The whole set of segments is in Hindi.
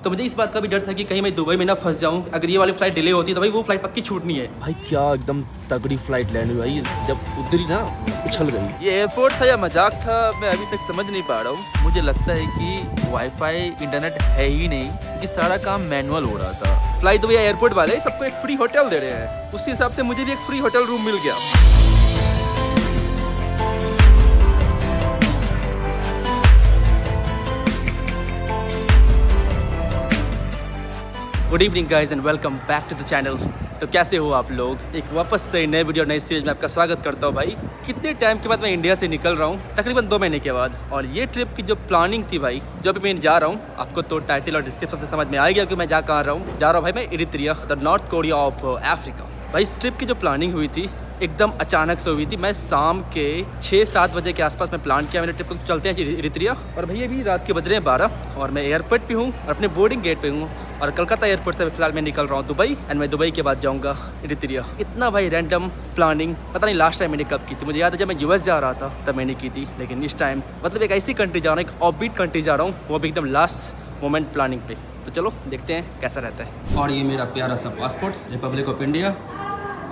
तो मुझे इस बात का भी डर था कि कहीं मैं दुबई में ना फंस जाऊं। अगर ये वाली फ्लाइट डिले होती तो भाई वो फ्लाइट पक्की छूटनी है। भाई क्या एकदम तगड़ी फ्लाइट लैंड हुई भाई, जब उतरी ना उछल गई। ये एयरपोर्ट था या मजाक था, मैं अभी तक समझ नहीं पा रहा हूँ। मुझे लगता है कि वाईफाई इंटरनेट है ही नहीं, कि सारा काम मैनुअल हो रहा था। फ्लाइट दुबई एयरपोर्ट वाले सबको एक फ्री होटल दे रहे हैं, उसी हिसाब से मुझे भी एक फ्री होटल रूम मिल गया। Good evening guys and welcome back to the channel. तो कैसे हो आप लोग? एक वापस से नए वीडियो नई सीरीज में आपका स्वागत करता हूँ। भाई कितने टाइम के बाद मैं इंडिया से निकल रहा हूँ, तकरीबन 2 महीने के बाद। और ये ट्रिप की जो प्लानिंग थी भाई, जो अभी मैं जा रहा हूँ, आपको तो टाइटल और डिस्क्रिप्शन से समझ में आ गया कि मैं जा कहाँ रहा हूँ। जा रहा हूँ भाई मैं Eritrea, the North Korea of Africa. भाई इस ट्रिप की जो प्लानिंग हुई थी एकदम अचानक से हुई थी। मैं शाम के 6-7 बजे के आसपास में प्लान किया मैंने ट्रिप को, चलते हैं इरित्रिया। और भैया अभी रात के बज रहे हैं 12 और मैं एयरपोर्ट पे हूँ और अपने बोर्डिंग गेट पे हूँ। और कलकत्ता एयरपोर्ट से फिलहाल मैं निकल रहा हूँ दुबई, एंड मैं दुबई के बाद जाऊँगा इरित्रिया। इतना भाई रैंडम प्लानिंग पता नहीं लास्ट टाइम मैंने कब की थी। मुझे याद है जब मैं यूएस जा रहा था तब मैंने की थी, लेकिन इस टाइम मतलब एक ऐसी कंट्री जा रहा हूँ, एक ऑफबीट कंट्री जा रहा हूँ, वो भी एकदम लास्ट मोमेंट प्लानिंग पे। तो चलो देखते हैं कैसा रहता है। और ये मेरा प्यारा सा पासपोर्ट, रिपब्लिक ऑफ इंडिया।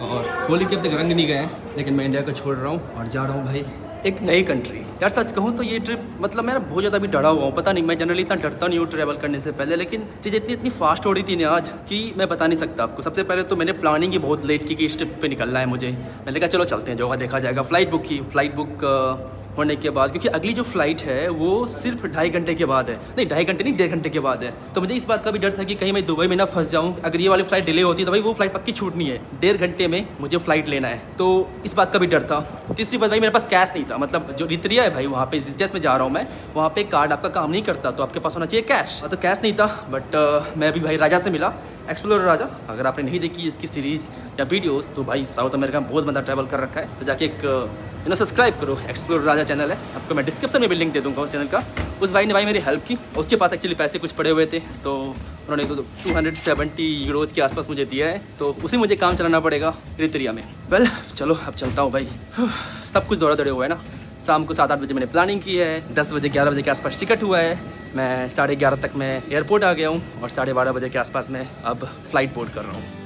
और होली के अब तक रंग नहीं गए हैं, लेकिन मैं इंडिया को छोड़ रहा हूँ और जा रहा हूँ भाई एक नई कंट्री। यार सच कहूँ तो ये ट्रिप मतलब मैं बहुत ज़्यादा भी डरा हुआ हूँ। पता नहीं, मैं जनरली इतना डरता नहीं हूँ ट्रैवल करने से पहले, लेकिन चीज़ इतनी फास्ट हो रही थी ना आज कि मैं बता नहीं सकता आपको। सबसे पहले तो मैंने प्लानिंग ही बहुत लेट की कि इस ट्रिप पे निकलना है मुझे। मैंने कहा चलो चलते हैं, जो होगा देखा जाएगा। फ़्लाइट बुक की, फ़्लाइट बुक होने के बाद, क्योंकि अगली जो फ्लाइट है वो सिर्फ 2.5 घंटे के बाद है। नहीं 2.5 घंटे नहीं, 1.5 घंटे के बाद है। तो मुझे इस बात का भी डर था कि कहीं मैं दुबई में ना फंस जाऊं। अगर ये वाली फ्लाइट डिले होती तो भाई वो फ्लाइट पक्की छूटनी है। 1.5 घंटे में मुझे फ्लाइट लेना है, तो इस बात का भी डर था। तीसरी बात भाई मेरे पास कैश नहीं था। मतलब जो इरित्रिया है भाई, वहाँ पे जिस में जा रहा हूँ मैं, वहाँ पे कार्ड आपका काम नहीं करता, तो आपके पास होना चाहिए कैश। तो कैश नहीं था, बट मैं अभी भाई राजा से मिला, एक्सप्लोरर राजा। अगर आपने नहीं देखी इसकी सीरीज़ या वीडियोस तो भाई साउथ अमेरिका में बहुत बंदा ट्रैवल कर रखा है, तो जाके एक सब्सक्राइब करो। एक्सप्लोरर राजा चैनल है, आपको मैं डिस्क्रिप्शन में भी लिंक दे दूंगा उस चैनल का। उस भाई ने भाई मेरी हेल्प की। उसके पास एक्चुअली पैसे कुछ पड़े हुए थे, तो उन्होंने तो 270 यूरोज़ के आसपास मुझे दिया है, तो उसी मुझे काम चलाना पड़ेगा इरित्रिया में। वेल चलो अब चलता हूँ भाई। सब कुछ दौड़ा दौड़े हुआ है ना। शाम को 7-8 बजे मैंने प्लानिंग की है, 10 बजे 11 बजे के आसपास टिकट हुआ है। मैं 11:30 तक मैं एयरपोर्ट आ गया हूँ और 12:30 बजे के आसपास मैं अब फ्लाइट बोर्ड कर रहा हूँ।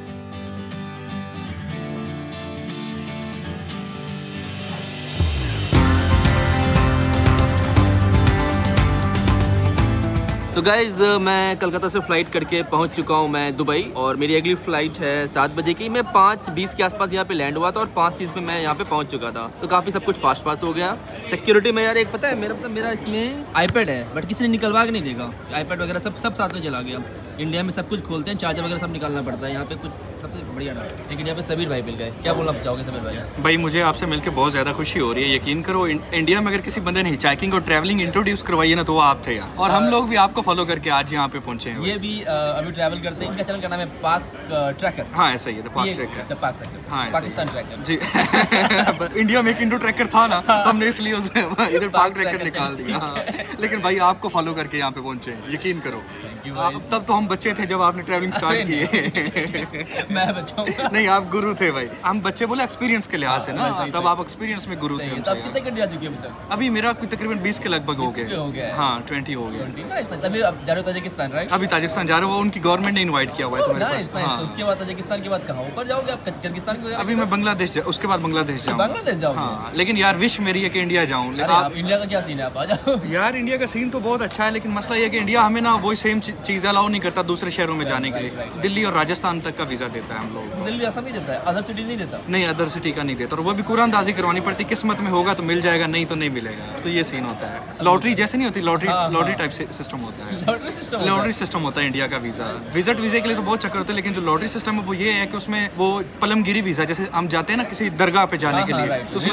तो गाइज़ मैं कलकत्ता से फ़्लाइट करके पहुंच चुका हूं मैं दुबई, और मेरी अगली फ़्लाइट है 7 बजे की। मैं 5:20 के आसपास यहां पे लैंड हुआ था और 5:30 में मैं यहां पे पहुंच चुका था। तो काफ़ी सब कुछ फास्ट हो गया। सिक्योरिटी में यार एक पता है मेरा इसमें आईपैड है, बट किसी ने निकलवा के नहीं देगा। आईपैड वगैरह सब साथ में चला गया। इंडिया में सब कुछ खोलते हैं, चार्जर वगैरह सब निकालना पड़ता है। यहाँ पे कुछ सबसे बढ़िया था, लेकिन यहाँ पे सबीर भाई मिल गए। क्या बोलना चाहोगे सबीर भाई? भाई मुझे आपसे मिलकर बहुत ज़्यादा खुशी हो रही है। यकीन करो, इंडिया में अगर किसी बंदे ने हिचहाइकिंग और ट्रैवलिंग इंट्रोड्यूस करवाई है ना, तो वो आप थे यार। और हम लोग भी आपको फॉलो करके आज यहाँ पे पहुंचे हैं। ये भी अभी ट्रैवल करते हैं। इनका चैनल का नाम है पाक ट्रैकर। हाँ ऐसा ही है, पाक ट्रैकर। हाँ पाकिस्तान ट्रैकर जी। इंडिया में एक इंडो ट्रैकर था ना, हमने इसलिए उसे इधर पाक ट्रैकर निकाल दिया। लेकिन भाई आपको फॉलो करके यहाँ पे पहुंचे, यकीन करो। तब तो हम बच्चे थे जब आपने ट्रैवलिंग स्टार्ट की। मैं बच्चा हूँ। नहीं आप गुरु थे भाई। हम बच्चे बोले एक्सपीरियंस के लिहाज से ना, तब आप एक्सपीरियंस में गुरु थे। तब कितने घंटे आ चुके हैं अभी तक? अभी मेरा कुछ तकरीबन 20 के लगभग हो गए। हाँ 20 हो गए। तभी अब जा रहे हो ताजिकिस्तान, राइट? अभी ताजिकिस्तान जा रहे हो, उनकी गवर्नमेंट ने इनवाइट किया हुआ है तुम्हारे पास। हाँ। उसके बाद ताजिकिस्तान के बाद कहाँ ऊपर जाओगे आप? किर्गिस्तान को? अभी मैं बांग्लादेश, उसके बाद बांग्लादेश जाऊँ। बांग्लादेश जाओगे? हाँ, लेकिन यार विश मेरी है कि इंडिया जाऊँ। इंडिया का क्या सीन है, आप आ जाओ। यार इंडिया का सीन तो बहुत अच्छा है, लेकिन मसला ये है कि इंडिया हमें ना वही सेम चीज़ अलाउ नहीं करता दूसरे शहरों में जाने के लिए। दिल्ली और राजस्थान तक का वीज़ा देता है हम लोग। दिल्ली ऐसा नहीं देता है, अदर सिटी नहीं देता? नहीं अदर सिटी का नहीं देता, और वो भी कुरानदाजी करवानी पड़ती। किस्मत में होगा तो मिल जाएगा, नहीं तो नहीं मिलेगा। तो ये सीन होता है। लॉटरी जैसे नहीं होती, लॉटरी टाइप सिस्टम होता है। लॉटरी सिस्टम होता है इंडिया का वीज़ा। विजिट वीज़े के लिए तो बहुत चक्कर होता है, लेकिन जो लॉटरी सिस्टम है वो ये है कि उसमें वो पलमगिरी वीज़ा, जैसे हम जाते हैं ना किसी दरगाह पे जाने के लिए, तो उसमें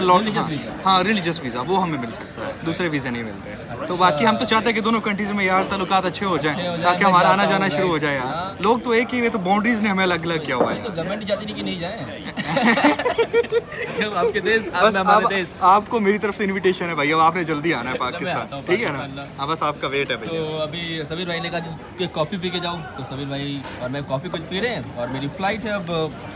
हाँ रिलीजियस वीज़ा वो हमें मिल सकता है, दूसरे वीज़े नहीं मिलते। तो बाकी हम तो चाहते हैं कि दोनों कंट्रीज में यार ताल्लुकात अच्छे हो जाएं, ताकि हमारा आना जाना शुरू हो जाए यार। लोग तो एक ही, तो बाउंड्रीज ने हमें अलग अलग किया हुआ है। तो गवर्नमेंट जाती नहीं कि नहीं जाए। आपके देश बस हमारे देश। आपको मेरी तरफ से इनविटेशन है भैया, आपने जल्दी आना है पाकिस्तान, ठीक है ना? हाँ बस आपका वेट है भैया। तो अभी समीर भाई ने कहा कि कॉफ़ी पी के जाऊँ, तो समीर भाई और मैं कॉफ़ी कुछ पी रहे हैं और मेरी फ़्लाइट है अब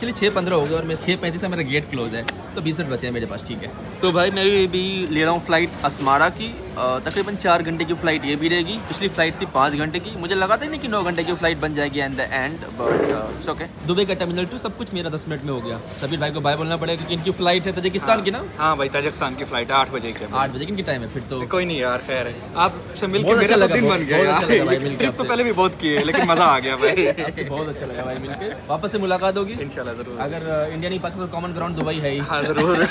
चलिए 6:15 हो गया और मैं 6:35 का मेरा गेट क्लोज है, तो 20 मिनट बचे हैं मेरे पास, ठीक है। तो भाई मैं भी ले रहा हूँ फ़्लाइट असमारा की, तकरीबन 4 घंटे की फ़्लाइट ये भी रहेगी। पिछली फ़्लाइट थी 5 घंटे की, मुझे लगा था नहीं कि 9 घंटे की फ़्लाइट बन जाएगी at the end, but it's okay. Dubai का टर्मिनल 2 सब कुछ मेरा 10 मिनट में हो गया। समीर भाई को बाय बोलना पड़ेगा क्योंकि इनकी फ़्लाइट है तजिकिस्तान की ना। हाँ भाई ताजिकिस्तान की फ़्लाइट 8 बजे की। 8 बजे की टाइम है फिर तो कोई नहीं यार, खैर है, आपसे मिलकर बहुत मेरा अच्छा तो दिन लगा, बन गया बहुत यार। अच्छा लगा भाई मिलके ट्रिप तो आपसे। पहले भी बहुत किए लेकिन मज़ा आ गया भाई। आपसे बहुत अच्छा लगा भाई मिलके। वापस से मुलाकात होगी इंशाल्लाह ज़रूर। अगर इंडिया नहीं पाकिस्तान तो कॉमन ग्राउंड दुबई है ही। हाँ ज़रूर।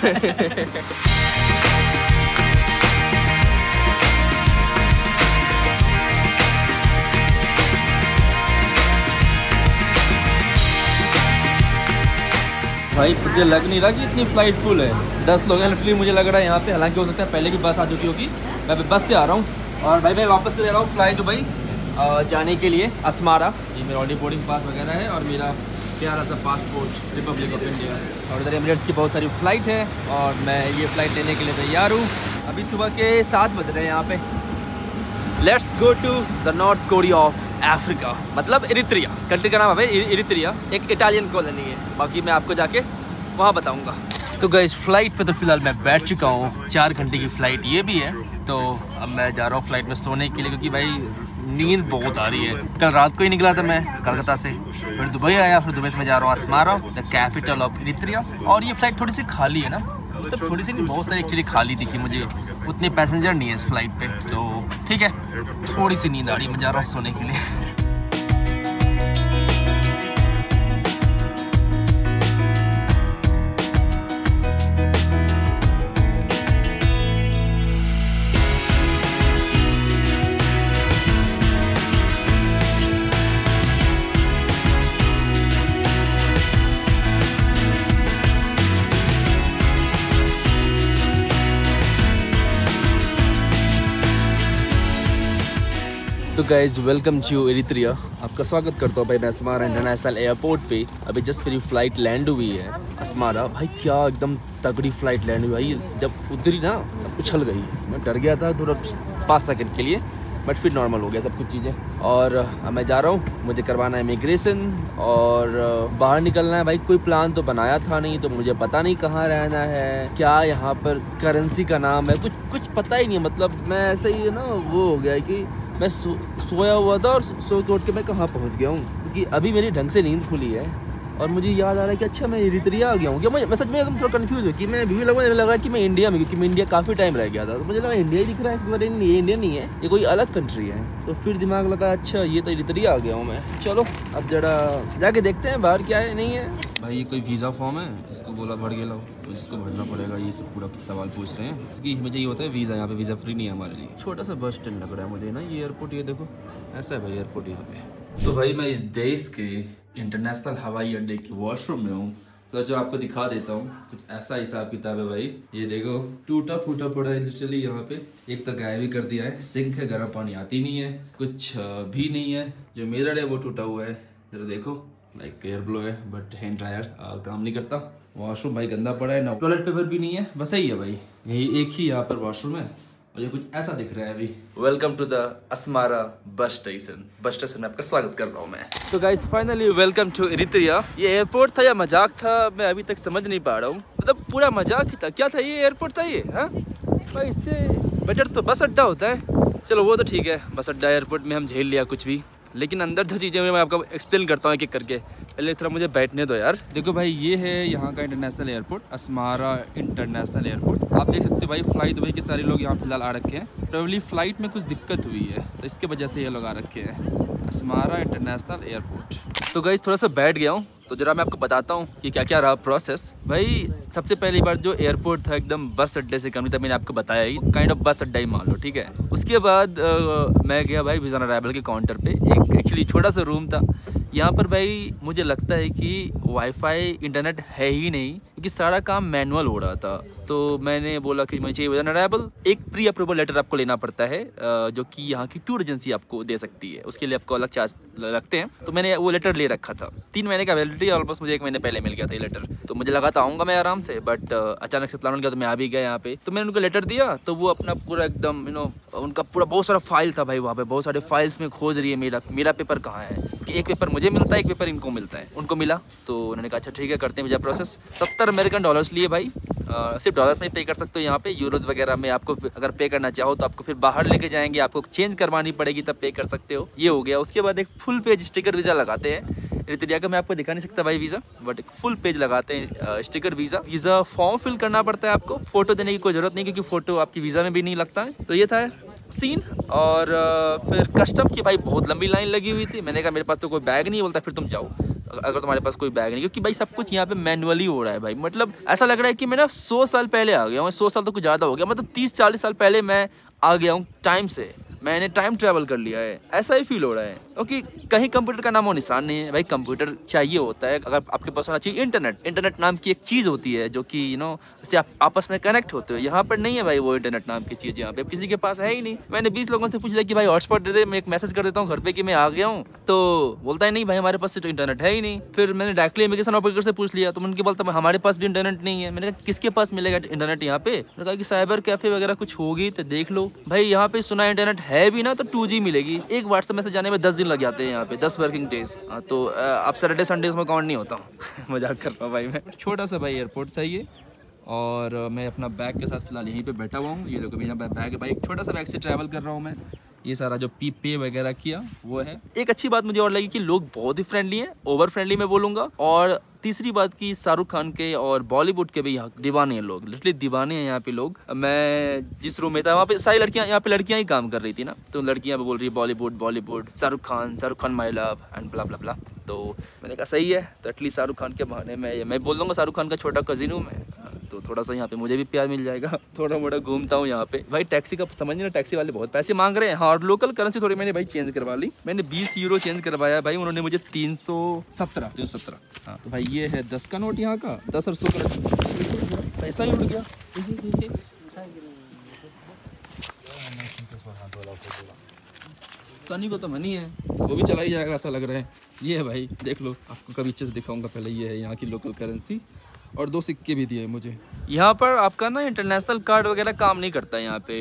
भाई मुझे लग नहीं रहा कि इतनी फ़्लाइट फुल है, 10 लोग हैं लिटरली मुझे लग रहा है यहाँ पे। हालांकि हो सकता है पहले भी बस आ चुकी होगी, मैं अभी बस से आ रहा हूँ। और भाई मैं वापस से ले रहा हूँ फ्लाई दुबई जाने के लिए असमारा। ये मेरा ऑलरेडी बोर्डिंग पास वगैरह है और मेरा प्यारा सा पासपोर्ट रिपब्लिक ऑफ इंडिया। और इधर एमिरेट्स की बहुत सारी फ़्लाइट है और मैं ये फ़्लाइट लेने के लिए तैयार हूँ। अभी सुबह के 7 बज रहे हैं यहाँ पे। Let's go to the North Korea of Africa, मतलब इरित्रिया। कंट्री का नाम है भाई इरित्रिया, एक इटालियन कॉलोनी है। बाकी मैं आपको जाके वहाँ बताऊँगा। तो गाइस फ्लाइट पे तो फिलहाल मैं बैठ चुका हूँ, 4 घंटे की फ़्लाइट ये भी है। तो अब मैं जा रहा हूँ फ्लाइट में सोने के लिए क्योंकि भाई नींद बहुत आ रही है। कल रात को ही निकला था मैं कोलकाता से, फिर दुबई आया, फिर दुबई से मैं जा रहा हूँ असमारा, द कैपिटल ऑफ इरित्रिया। और ये फ़्लाइट थोड़ी सी खाली है ना, मतलब थोड़ी सी नहीं, बहुत सारी एक्चुअली खाली दिखी मुझे, उतने पैसेंजर नहीं है इस फ्लाइट पे। तो ठीक है, थोड़ी सी नींद आ रही है, मैं जा रहा हूँ सोने के लिए। तो गाइज वेलकम टू इरित्रिया, आपका स्वागत करता हूँ भाई मैं असमारा इंटरनेशनल एयरपोर्ट पे। अभी जस्ट मेरी फ़्लाइट लैंड हुई है असमारा। भाई क्या एकदम तगड़ी फ़्लाइट लैंड हुई भाई, जब उतरी ना उछल गई। मैं डर गया था थोड़ा 5 सेकंड के लिए, बट फिर नॉर्मल हो गया सब कुछ चीज़ें। और अब मैं जा रहा हूँ, मुझे करवाना है इमिग्रेशन और बाहर निकलना है। भाई कोई प्लान तो बनाया था नहीं, तो मुझे पता नहीं कहाँ रहना है, क्या यहाँ पर करेंसी का नाम है, कुछ पता ही नहीं है। मतलब मैं ऐसे ही ना वो हो गया कि मैं सोया हुआ था और सो के उठ के मैं कहाँ पहुँच गया हूँ, क्योंकि अभी मेरी ढंग से नींद खुली है और मुझे याद आ रहा है कि अच्छा मैं इरित्रिया आ गया हूँ क्या। मैं सच में एकदम थोड़ा कंफ्यूज हूँ कि मैं भी लग रहा है कि मैं इंडिया में, क्योंकि मैं इंडिया काफ़ी टाइम रह गया था, तो मुझे लगा इंडिया ही दिख रहा है, इसके बाद ये इंडिया नहीं है, ये कोई अलग कंट्री है। तो फिर दिमाग लगा अच्छा ये तो इरित्रिया आ गया हूँ मैं। चलो अब जरा जाके देखते हैं बाहर क्या है नहीं है। भाई ये कोई वीज़ा फॉर्म है, इसको बोला भर गया, तो जिसको भरना पड़ेगा। ये सब पूरा सवाल पूछ रहे हैं क्योंकि मुझे ये होता है वीज़ा, यहाँ पे वीज़ा फ्री नहीं है हमारे लिए। छोटा सा बस स्टैंड लग रहा है मुझे ना ये एयरपोर्ट, ये देखो ऐसा है भाई एयरपोर्ट यहाँ पे। तो भाई मैं इस देश के इंटरनेशनल हवाई अड्डे की वॉशरूम में हूँ, तो जो आपको दिखा देता हूँ। कुछ ऐसा हिसाब किताब है भाई, ये देखो टूटा फूटा पड़ा है लिटरली यहाँ पे। एक तो गायब भी कर दिया है, सिंक है, गर्म पानी आती नहीं है, कुछ भी नहीं है। जो मिरर है वो टूटा हुआ है, जरा देखो, लाइक एयर ब्लो है बट हैंड ड्रायर काम नहीं करता। वॉशरूम भाई गंदा पड़ा है, ना टॉयलेट पेपर भी नहीं है, बस यही है भाई, यही एक ही यहाँ पर वॉशरूम है। और ये कुछ ऐसा दिख रहा है अभी। Welcome to the Asmara bus station. Bus station में आपका स्वागत कर रहा हूँ मैं। तो guys finally welcome to Eritrea. ये एयरपोर्ट था या मजाक था, मैं अभी तक समझ नहीं पा रहा हूँ। मतलब पूरा मजाक ही था, क्या था ये एयरपोर्ट था ये? हाँ भाई इससे बेटर तो बस अड्डा होता है। चलो वो तो ठीक है, बस अड्डा एयरपोर्ट में हम झेल लिया कुछ भी, लेकिन अंदर जो चीज़ें मैं आपको एक्सप्लेन करता हूँ एक एक करके। पहले थोड़ा मुझे बैठने दो यार। देखो भाई ये है यहाँ का international airport, Asmara international airport. आप देख सकते हो भाई फ्लाइट दुबई के सारे लोग यहाँ फिलहाल आ रखे हैं। प्रोबेबली फ्लाइट में कुछ दिक्कत हुई है तो इसके वजह से ये लोग आ रखे हैं, असमारा इंटरनेशनल एयरपोर्ट। तो गाइस थोड़ा सा बैठ गया हूँ, तो जरा मैं आपको बताता हूँ कि क्या क्या रहा प्रोसेस। भाई सबसे पहली बार जो एयरपोर्ट था एकदम बस अड्डे से कम नहीं था, मैंने आपको बताया ही, काइंड ऑफ बस अड्डा ही मान लो, ठीक है। उसके बाद मैं गया भाई वीज़ा ऑन अराइवल के काउंटर पे। एक एक्चुअली छोटा सा रूम था यहाँ पर। भाई मुझे लगता है कि वाईफाई इंटरनेट है ही नहीं, क्योंकि सारा काम मैनुअल हो रहा था। तो मैंने बोला कि मुझे चाहिए वीज़ा ऑन अराइवल। एक प्री अप्रूवल लेटर आपको लेना पड़ता है जो कि यहाँ की टूर एजेंसी आपको दे सकती है, उसके लिए आपको अलग चार्ज लगते हैं। तो मैंने वो लेटर ले रखा था। 3 महीने का वैलिडिटी, ऑलमोस्ट मुझे 1 महीने पहले मिल गया था ये लेटर। तो मुझे लगा था आऊँगा मैं आराम से, बट अचानक से प्लान हो गया तो मैं आ भी गया यहाँ पे। तो मैंने उनको लेटर दिया तो वो अपना पूरा एकदम उनका पूरा बहुत सारा फाइल था भाई वहाँ पे, बहुत सारे फाइल्स में खोज रही है मेरा पेपर कहाँ है, कि एक पेपर मुझे मिलता है, एक पेपर इनको मिलता है। उनको मिला तो उन्होंने कहा अच्छा ठीक है करते हैं वीज़ा प्रोसेस। $70 अमेरिकन लिए भाई। सिर्फ डॉलर्स में पे कर सकते हो यहाँ पे, यूरोज वगैरह में आपको अगर पे करना चाहो तो आपको फिर बाहर लेके जाएंगे, आपको चेंज करवानी पड़ेगी तब पे कर सकते हो। ये हो गया। उसके बाद एक फुल पेज स्टिकर वीज़ा लगाते हैं। एरित्रिया का मैं आपको दिखा नहीं सकता भाई वीज़ा, बट एक फुल पेज लगाते हैं स्टिकर वीज़ा फॉर्म फिल करना पड़ता है आपको, फोटो देने की कोई ज़रूरत नहीं क्योंकि फ़ोटो आपकी वीज़ा में भी नहीं लगता है। तो ये था सीन। और फिर कस्टम की भाई बहुत लंबी लाइन लगी हुई थी। मैंने कहा मेरे पास तो कोई बैग नहीं, बोलता फिर तुम जाओ अगर तुम्हारे पास कोई बैग नहीं, क्योंकि भाई सब कुछ यहाँ पे मैनुअली हो रहा है भाई। मतलब ऐसा लग रहा है कि मैं ना 100 साल पहले आ गया हूँ। 100 साल तो कुछ ज़्यादा हो गया, मतलब 30-40 साल पहले मैं आ गया हूँ टाइम से। मैंने टाइम ट्रैवल कर लिया है, ऐसा ही फील हो रहा है। क्योंकि कहीं कंप्यूटर का नामो निशान नहीं है भाई। कंप्यूटर चाहिए होता है अगर आपके पास होना चाहिए इंटरनेट नाम की एक चीज़ होती है जो कि इससे आप आपस में कनेक्ट होते हो। यहाँ पर नहीं है भाई वो इंटरनेट नाम की चीज़, यहाँ पे किसी के पास है ही नहीं। मैंने 20 लोगों से पूछ लिया कि भाई हॉटस्पॉट दे दे, मैं एक मैसेज कर देता हूँ घर पे कि मैं आ गया हूँ, तो बोलता है नहीं भाई हमारे पास तो इंटरनेट है ही नहीं। फिर मैंने डायरेक्टली इमिग्रेशन ऑफिसर से पूछ लिया तो उनके बोलता है हमारे पास भी इंटरनेट नहीं है। मैंने कहा किसके पास मिलेगा इंटरनेट यहाँ पे? मैंने कहा कि साइबर कैफे वगैरह कुछ होगी तो देख लो। भाई यहाँ पे सुना इंटरनेट है भी ना तो 2G मिलेगी। एक व्हाट्सएप मैसेज जाने में 10 दिन लग जाते हैं यहाँ पे, 10 वर्किंग डेज। तो अब सैटरडे संडे उसमें काउंट नहीं होता हूँ मजाक कर रहा हूँ भाई मैं। छोटा सा भाई एयरपोर्ट था ये, और मैं अपना बैग के साथ फिलहाल यहीं पे बैठा हुआ हूँ। ये देखो मेरा बैग है भाई, एक छोटा सा बैग से ट्रैवल कर रहा हूँ मैं। ये सारा जो पे वगैरह किया वो है। एक अच्छी बात मुझे और लगी कि लोग बहुत ही फ्रेंडली हैं, ओवर फ्रेंडली मैं बोलूँगा। और तीसरी बात की शाहरुख खान के और बॉलीवुड के भी यहाँ दीवाने हैं लोग, लिटरली दीवाने हैं यहाँ पे लोग। मैं जिस रूम में था वहाँ पे सारी लड़कियाँ, यहाँ पे लड़कियाँ ही काम कर रही थी ना, तो लड़कियाँ भी बोल रही है Bollywood Shahrukh Khan my love and blah blah blah. तो मैंने कहा सही है, तो एटलीस्ट शाहरुख खान के बहाने मैं बोल दूँगा शाहरुख खान का छोटा कजिन हूँ मैं, तो थोड़ा सा यहाँ पे मुझे भी प्यार मिल जाएगा। थोड़ा मोड़ा घूमता हूँ यहाँ पे भाई। टैक्सी का समझ नहीं, टैक्सी वाले बहुत पैसे मांग रहे हैं। हाँ, और लोकल करेंसी थोड़ी मैंने भाई चेंज करवा ली। मैंने 20 यूरो चेंज करवाया भाई, उन्होंने मुझे 317। हाँ तो भाई ये है 10 का नोट यहाँ का, 10 और 100 का नोट। पैसा ही उड़ गया। तनी को तो मनी है, वो भी चला ही जाएगा ऐसा लग रहा है। ये है भाई देख लो, आपको कभी अच्छे से दिखाऊंगा। पहले ये है यहाँ की लोकल करेंसी, और 2 सिक्के भी दिए मुझे। यहाँ पर आपका ना इंटरनेशनल कार्ड वगैरह काम नहीं करता है यहाँ पे।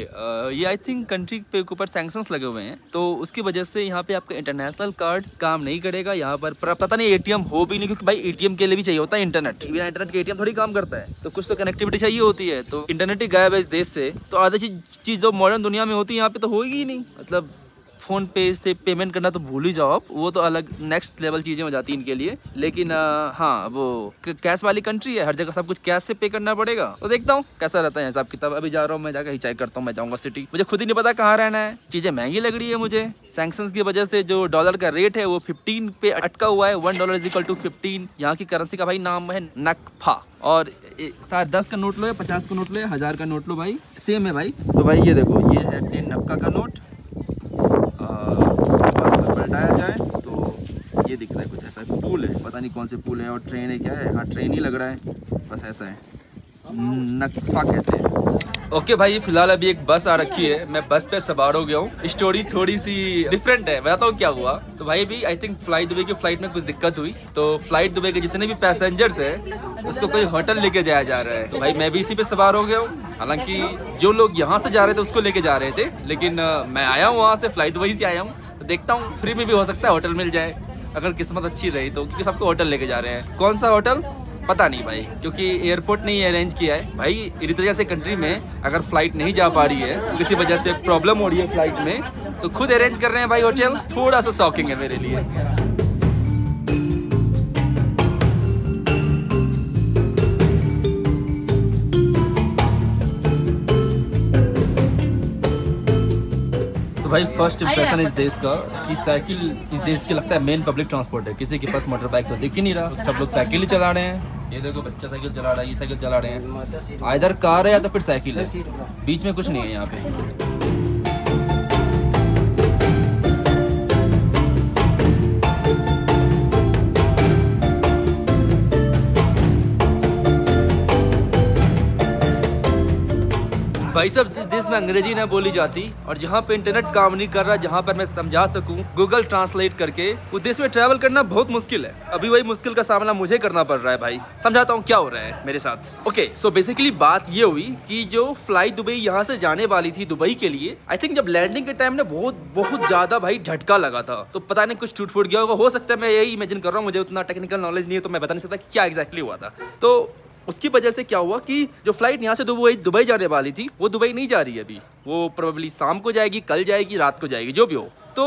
ये आई थिंक कंट्री पे ऊपर सैंक्शंस लगे हुए हैं, तो उसकी वजह से यहाँ पे आपका इंटरनेशनल कार्ड काम नहीं करेगा यहाँ पर पता नहीं एटीएम हो भी नहीं, क्योंकि भाई एटीएम के लिए भी चाहिए होता है इंटरनेट। बिना इंटरनेट के एटीएम थोड़ी काम करता है, तो कुछ तो कनेक्टिविटी चाहिए होती है। तो इंटरनेट ही गायब है इस देश से, तो आधी चीज़ जो मॉडर्न दुनिया में होती है यहाँ पे तो होगी ही नहीं। मतलब फ़ोन पे से पेमेंट करना तो भूल ही जाओ आप, वो तो अलग नेक्स्ट लेवल चीज़ें हो जाती हैं इनके लिए। लेकिन हाँ, वो कैश वाली कंट्री है, हर जगह सब कुछ कैश से पे करना पड़ेगा। तो देखता हूँ कैसा रहता है हिसाब किताब। अभी जा रहा हूँ मैं, जाकर हिचाई करता हूँ। मैं जाऊँगा सिटी, मुझे खुद ही नहीं पता कहाँ रहना है। चीज़ें महंगी लग रही है मुझे, सैंक्शंस की वजह से। जो डॉलर का रेट है वो 15 पे अटका हुआ है। $1 = 15। यहाँ की करेंसी का भाई नाम है नकफा। और 10 का नोट लो या 50 का नोट लो या 1000 का नोट लो भाई, सेम है भाई। तो भाई ये देखो, ये है 10 नक्का का नोट। पलटाया जाए तो ये दिख रहा है कुछ ऐसा, पुल है, पता नहीं कौन से पुल है, और ट्रेन है क्या है। हाँ ट्रेन ही लग रहा है, बस ऐसा है, नकफा कहते हैं। ओके भाई, फिलहाल अभी एक बस आ रखी है, मैं बस पे सवार हो गया हूँ। स्टोरी थोड़ी सी डिफरेंट है, बताता हूँ क्या हुआ। तो भाई भी आई थिंक फ्लाइट दुबई की फ्लाइट में कुछ दिक्कत हुई, तो फ्लाइट दुबई के जितने भी पैसेंजर्स है उसको कोई होटल लेके जाया जा रहा है। तो भाई मैं भी इसी पे सवार हो गया हूँ। हालांकि जो लोग यहाँ से जा रहे थे उसको लेके जा रहे थे, लेकिन मैं आया हूँ वहाँ से, फ्लाइट दुबई से आया हूँ। तो देखता हूँ फ्री में भी हो सकता है होटल मिल जाए, अगर किस्मत अच्छी रही तो, क्योंकि सबको होटल लेके जा रहे हैं। कौन सा होटल पता नहीं भाई, क्योंकि एयरपोर्ट नहीं अरेंज किया है भाई। एरित्रिया से कंट्री में अगर फ्लाइट नहीं जा पा रही है, किसी वजह से प्रॉब्लम हो रही है फ्लाइट में, तो खुद अरेंज कर रहे हैं भाई होटल। थोड़ा सा शॉकिंग है मेरे लिए। भाई फर्स्ट इंप्रेशन इस देश का कि साइकिल इस देश की लगता है मेन पब्लिक ट्रांसपोर्ट है। किसी के पास मोटर बाइक तो दिख ही नहीं रहा, सब लोग साइकिल ही चला रहे हैं। ये देखो बच्चा साइकिल चला रहा है, ये साइकिल चला रहे हैं। इधर कार है या तो फिर साइकिल है, बीच में कुछ नहीं है यहाँ पे। भाई साहब जिस देश में अंग्रेजी ना बोली जाती और जहाँ पे इंटरनेट काम नहीं कर रहा, जहाँ पर मैं समझा सकूँ गूगल ट्रांसलेट करके, उस देश में ट्रैवल करना बहुत मुश्किल है। अभी वही मुश्किल का सामना मुझे करना पड़ रहा है भाई। समझाता हूँ क्या हो रहा है मेरे साथ। ओके, सो बेसिकली बात ये हुई कि जो फ्लाइट दुबई यहाँ से जाने वाली थी दुबई के लिए, आई थिंक जब लैंडिंग के टाइम ना बहुत ज्यादा भाई झटका लगा था। तो पता नहीं कुछ टूट फूट गया होगा, हो सकता है, मैं यही इमेजिन कर रहा हूँ, मुझे उतना टेक्निकल नॉलेज नहीं है तो मैं बता नहीं सकता कि क्या एग्जैक्टली हुआ था। तो उसकी वजह से क्या हुआ कि जो फ्लाइट यहाँ से दुबई जाने वाली थी वो दुबई नहीं जा रही है अभी। वो प्रोबेबली शाम को जाएगी, कल जाएगी, रात को जाएगी, जो भी हो। तो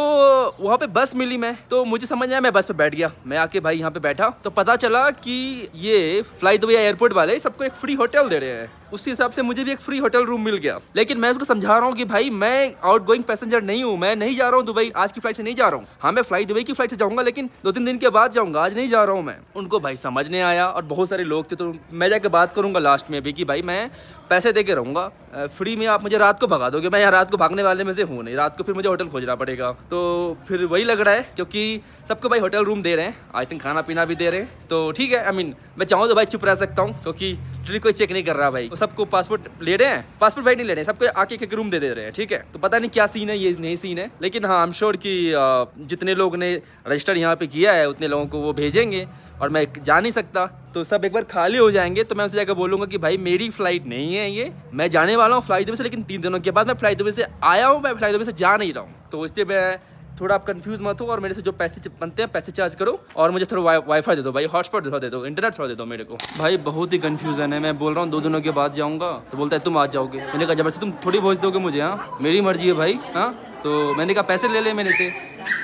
वहाँ पे बस मिली मैं, तो मुझे समझ आया, मैं बस पे बैठ गया। मैं आके भाई यहाँ पे बैठा तो पता चला कि ये फ्लाई दुबई एयरपोर्ट वाले सबको एक फ्री होटल दे रहे हैं। उसी हिसाब से मुझे भी एक फ्री होटल रूम मिल गया। लेकिन मैं उसको समझा रहा हूँ कि भाई मैं आउटगोइंग पैसेंजर नहीं हूँ, मैं नहीं जा रहा हूँ दुबई, आज की फ्लाइट से नहीं जा रहा हूँ। हाँ, मैं फ्लाई दुबई की फ्लाइट से जाऊँगा लेकिन 2-3 दिन के बाद जाऊँगा, आज नहीं जा रहा हूँ मैं। उनको भाई समझ नहीं आया और बहुत सारे लोग थे, तो मैं जाकर बात करूँगा लास्ट में भी कि भाई मैं पैसे दे के रहूँगा, फ्री में आप मुझे रात को भगा दोगे। मैं यहाँ रात को भागने वाले में से हूँ नहीं, रात को फिर मुझे होटल खोजना पड़ेगा। तो फिर वही लग रहा है क्योंकि सबको भाई होटल रूम दे रहे हैं, आई थिंक खाना पीना भी दे रहे हैं। तो ठीक है, आई मीन मैं चाहूँ तो भाई चुप रह सकता हूँ क्योंकि कोई चेक नहीं कर रहा भाई। तो सबको पासपोर्ट ले रहे हैं, पासपोर्ट भाई नहीं ले रहे हैं, सबको आके एक रूम दे रहे हैं। ठीक है, तो पता नहीं क्या सीन है, ये नहीं सीन है, लेकिन हाँ आई एम श्योर कि जितने लोग ने रजिस्टर यहाँ पे किया है उतने लोगों को वो भेजेंगे और मैं जा नहीं सकता। तो सब एक बार खाली हो जाएंगे तो मैं उनसे जाकर बोलूँगा कि भाई मेरी फ्लाइट नहीं है ये, मैं जाने वाला हूँ फ्लाई दुबई से, लेकिन 3 दिनों के बाद मैं फ्लाई दुबई से आया हूँ, मैं फ्लाई दुबई से जा नहीं रहा हूँ। तो इसलिए मैं थोड़ा आप कंफ्यूज मत हो और मेरे से जो पैसे बनते हैं पैसे चार्ज करो और मुझे थोड़ा वाईफाई दे दो भाई, हॉटस्पॉट दे दो, इंटरनेट थोड़ा दे दो मेरे को। भाई बहुत ही कंफ्यूजन है, मैं बोल रहा हूँ 2 दिनों के बाद जाऊँगा तो बोलता है तुम आ जाओगे। मैंने कहा जबरदस्ती तुम थोड़ी भेज दोगे मुझे, हाँ मेरी मर्जी है भाई। हाँ, तो मैंने कहा पैसे ले ले मेरे से,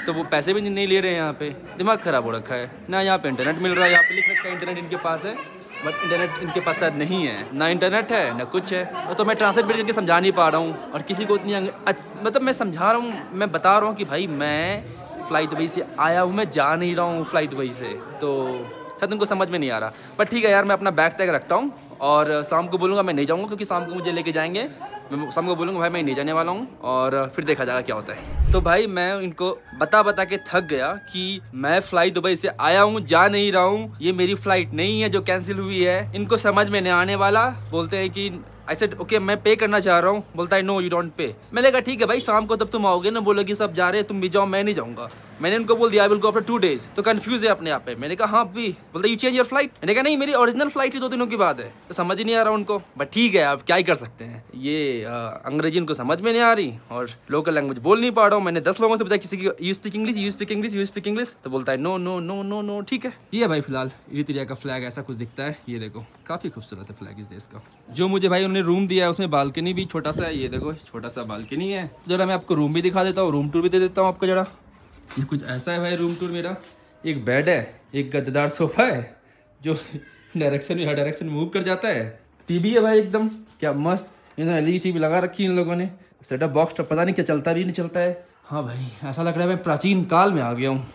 तो वो पैसे भी नहीं ले रहे हैं। यहाँ पे दिमाग खराब हो रखा है ना, यहाँ पे इंटरनेट मिल रहा है, यहाँ पे लिख रखा है इंटरनेट इनके पास है, बट इंटरनेट इनके पास शायद नहीं है, ना इंटरनेट है ना कुछ है। तो मैं ट्रांसलेट भी करके समझा नहीं पा रहा हूँ और किसी को इतनी मतलब मैं समझा रहा हूँ, मैं बता रहा हूँ कि भाई मैं फ्लाई दुबई से आया हूँ, मैं जा नहीं रहा हूँ फ्लाई दुबई से। तो शायद उनको समझ में नहीं आ रहा, बट ठीक है यार, मैं अपना बैग तैग रखता हूँ और शाम को बोलूँगा मैं नहीं जाऊँगा क्योंकि शाम को मुझे लेके जाएंगे। मैं शाम को बोलूँगा भाई मैं नहीं जाने वाला हूँ और फिर देखा जाएगा क्या होता है। तो भाई मैं इनको बता के थक गया कि मैं फ्लाई दुबई से आया हूँ, जा नहीं रहा हूँ, ये मेरी फ्लाइट नहीं है जो कैंसिल हुई है। इनको समझ में नहीं आने वाला, बोलते हैं कि आई सेड ओके मैं पे करना चाह रहा हूँ, बोलता है नो यू डोंट पे। मैंने कहा ठीक है भाई, शाम को तब तुम आओगे ना, बोलोगे सब जा रहे हैं तुम भी जाओ, मैं नहीं जाऊँगा। मैंने उनको बोल दिया I will go after 2 days। तो कंफ्यूज है अपने आप पे। मैंने कहा हाँ भी, बोलता यू चेंज योर फ्लाइट। मैंने कहा नहीं मेरी ओरिजिनल फ्लाइट ही 2 दिनों के बाद है। तो समझ ही नहीं आ रहा उनको, बट ठीक है आप क्या ही कर सकते हैं। ये अंग्रेजी इनको समझ में नहीं आ रही और लोकल लैंग्वेज बोल नहीं पा रहा हूँ। मैंने 10 लोगों से बताया किसी की you speak English, you speak English, you speak English, तो बोलता है no no no no no. ठीक है, ये भाई फिलहाल इरित्रिया का फ्लैग ऐसा कुछ दिखता है, ये देखो काफी खूबसूरत है फ्लैग इस देश का। जो मुझे भाई उन्होंने रूम दिया है उसमें बालकनी भी छोटा सा है, ये देखो छोटा सा बालकनी है। तो जरा मैं आपको रूम भी दिखा देता हूँ, रूम टूर भी दे देता हूँ आपको जरा। ये कुछ ऐसा है भाई रूम टूर मेरा। एक बेड है, एक गद्देदार सोफा है जो डायरेक्शन में हर डायरेक्शन मूव कर जाता है। टीवी है भाई एकदम क्या मस्त, एलईडी टीवी लगा रखी है इन लोगों ने। सेटअप बॉक्स तो पता नहीं क्या चलता भी नहीं चलता है। हाँ भाई ऐसा लग रहा है मैं प्राचीन काल में आ गया हूँ।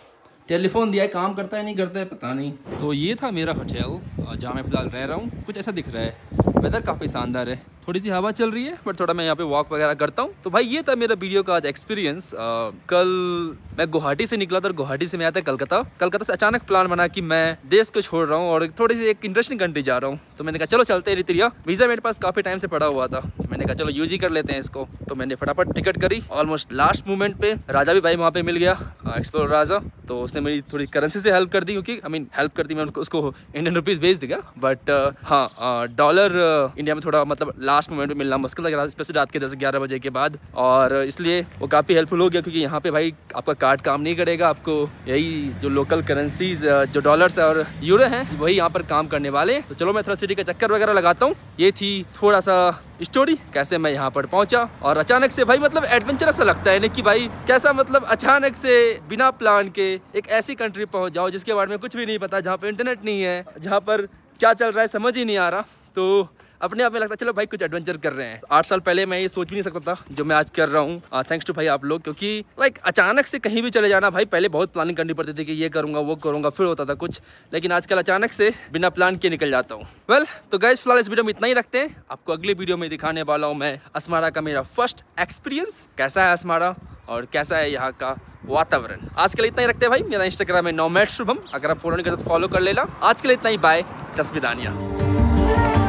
टेलीफोन दिया है, काम करता है नहीं करता है पता नहीं। तो ये था मेरा होटल जहाँ मैं फिलहाल रह रहा हूँ। कुछ ऐसा दिख रहा है, वेदर काफ़ी शानदार है, थोड़ी सी हवा चल रही है, बट थोड़ा मैं यहाँ पे वॉक वगैरह करता हूँ। तो भाई ये था मेरा वीडियो का आज एक्सपीरियंस। कल मैं गुवाहाटी से निकला था और गुवाहाटी से मैं आता कलकत्ता से अचानक प्लान बना कि मैं देश को छोड़ रहा हूँ और थोड़ी सी एक इंटरेस्टिंग कंट्री जा रहा हूँ। तो मैंने कहा चलो चलते हैं इरित्रिया। वीज़ा मेरे पास काफ़ी टाइम से पड़ा हुआ था, मैंने कहा चलो यूज ही कर लेते हैं इसको। तो मैंने फटाफट टिकट करी, ऑलमोस्ट लास्ट मोमेंट पे राजा भी भाई वहाँ पे मिल गया, एक्सप्लोर राजा। तो उसने मेरी थोड़ी करेंसी से हेल्प कर दी, क्योंकि आई मीन हेल्प कर दी, मैं उसको इंडियन रुपीज़ भेज दिया। बट हाँ डॉलर इंडिया में थोड़ा मतलब लास्ट मोमेंट में मिलना मुश्किल लग रहा, स्पेशली रात के 10-11 बजे के बाद। और इसलिए वो काफ़ी हेल्पफुल हो गया, क्योंकि यहाँ पे भाई आपका कार्ड काम नहीं करेगा, आपको यही जो लोकल करेंसीज जो डॉलर्स और यूरो हैं वही यहाँ पर काम करने वाले। तो चलो मैं थोड़ा सिटी का चक्कर वगैरह लगाता हूँ। ये थी थोड़ा सा स्टोरी कैसे मैं यहाँ पर पहुँचा। और अचानक से भाई मतलब एडवेंचर ऐसा लगता है ना कि भाई कैसा मतलब अचानक से बिना प्लान के एक ऐसी कंट्री पहुँच जाओ जिसके बारे में कुछ भी नहीं पता, जहाँ पर इंटरनेट नहीं है, जहाँ पर क्या चल रहा है समझ ही नहीं आ रहा। तो अपने आप में लगता है चलो भाई कुछ एडवेंचर कर रहे हैं। 8 साल पहले मैं ये सोच भी नहीं सकता था जो मैं आज कर रहा हूँ, थैंक्स टू भाई आप लोग। क्योंकि लाइक अचानक से कहीं भी चले जाना भाई, पहले बहुत प्लानिंग करनी पड़ती थी कि ये करूँगा वो करूँगा, फिर होता था कुछ, लेकिन आजकल अचानक से बिना प्लान के निकल जाता हूँ। वेल तो गाइस फिलहाल इस वीडियो में इतना ही रखते हैं। आपको अगले वीडियो में दिखाने वाला हूँ मैं असमारा का मेरा फर्स्ट एक्सपीरियंस कैसा है असमारा और कैसा है यहाँ का वातावरण। आज के लिए इतना ही रखते हैं भाई। मेरा इंस्टाग्राम है नोमैड शुभम, अगर आप फॉलो नहीं करते तो फॉलो कर लेना। आज के लिए इतना ही, बाय, तस्वीदानिया।